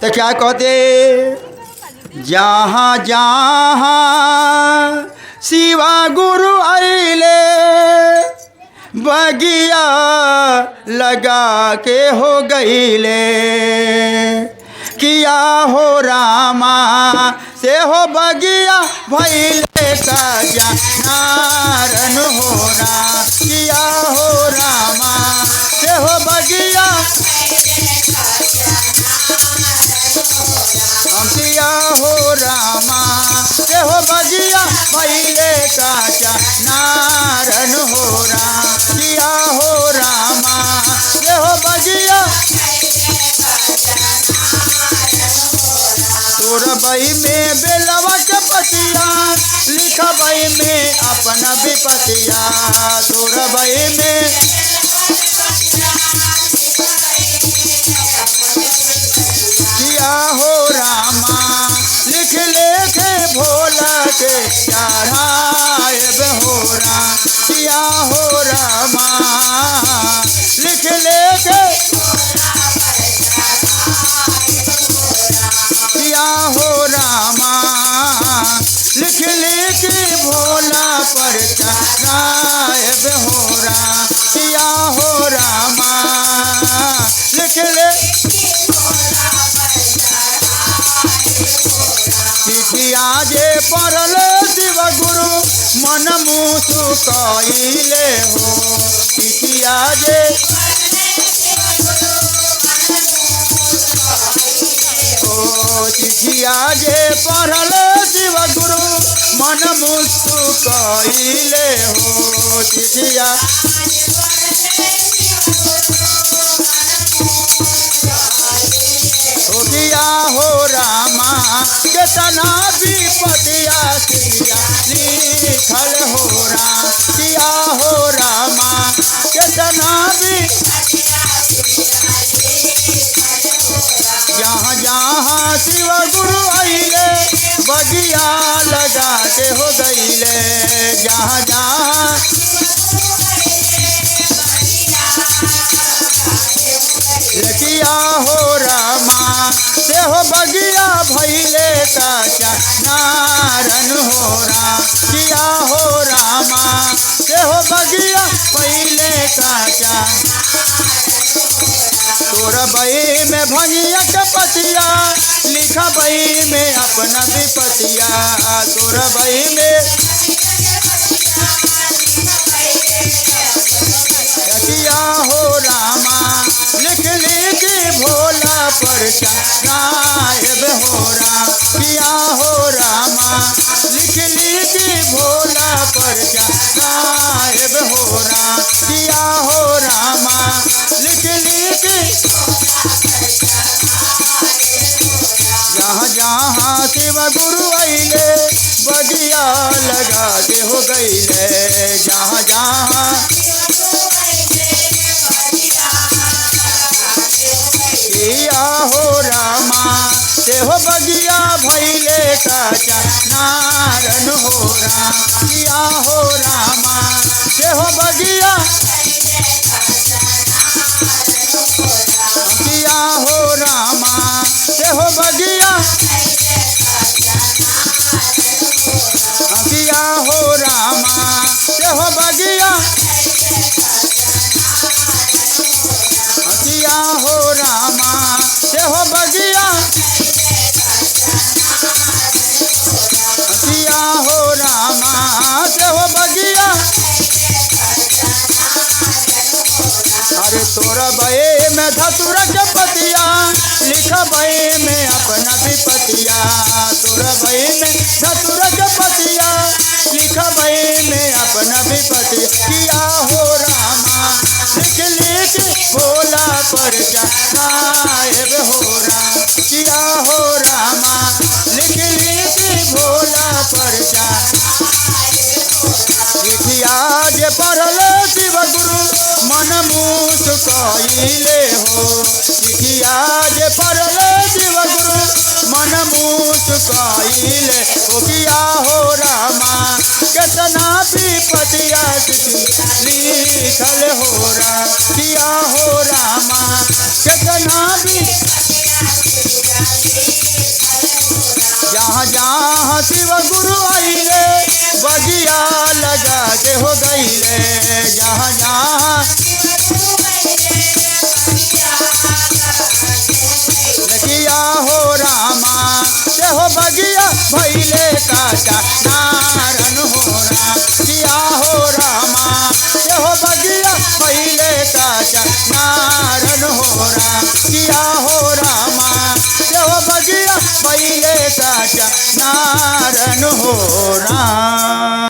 तो क्या कहते, जहाँ जहाँ शिवा गुरु आइले बगिया लगा के हो गईले, किया हो रामा से हो बगिया भैले का जनारन हो रा, किया हो रामा से हो बगिया हम किया हो रामा से हो बगिया भैले का जनारन हो रा, किया हो रामा से हो बगिया तोर बई में बेलवा के पतिया लिखा बई में अपना विपतिया, तोर बई में किया हो रामा लिख लेखे भोला के चढ़ाएब हो रा, किया हो रामा लिख लेखे किया हो रामा लिख लिख भोला पर चढ़ाएब हो रा, किया हो रामा लिख ले चिठिया जे पढ़ल शिव गुरु मन मुसुकइले हो, चिठिया जे चिठिया जे पढ़ल शिव गुरु मन मुसुकइले हो, चिठिया किया हो रामा केतना विपतिया सिया लिखल हो रा, किया हो रामा केतना जहाँ जहाँ शिव गुरु आइले बगिया लगा के हो गईले, जहाँ जहाँ किया हो रामा से हो बगिया भैले का जनारन हो रा, किया हो रामा से हो बगिया भैले का तोर बई में भनिया के पतिया लिखा बई में अपना विपतिया, तोर बई में किया हो रामा लिख लिख भोला पर चढ़ाएब हो रा, किया हो रामा लिख लिख भोला पर चढ़ाएब हो रा, किया हो रामा लिख लिख जहाँ जहाँ शिव गुरु आइले बगिया लगा के हो गईले, जहाँ जहाँ किया हो रामा से हो बगिया भैले का जनारन हो रा, किया हो रामा से हो बगिया किया हो रामा से हो बगिया किया हो रामा से हो बगिया किया हो रामा से हो बगिया किया हो रामा से हो बगिया अरे तोरा बये में धतुर के पतिया लिखा बये में अपना विपतिया, तोरा बये में धतुर के पतिया लिखा बये में अपना विपतिया, किया हो रामा लिख लिख भोला पर चढ़ाएब हो रा, किया हो रामा लिख लिख भोला पर चिठिया जे पढ़ल शिव गुरु मन मुसुकइले हो, चिठिया जे पढ़ल शिव गुरु मन मुसुकइले हो, किया हो रामा केतना विपतिया लिखल हो रा, किया हो रामा केतना भी जहाँ जहाँ शिव गुरु आइले बगिया लगा के हो गईले। जहाँ जहाँ लगिया हो रामा के हो बगिया भैले काचा नारन हो राम। किया हो रामा के हो बगिया भैले काचा नारन हो राम। किया हो रामा के हो बगिया भैले काचा नारन हो राम।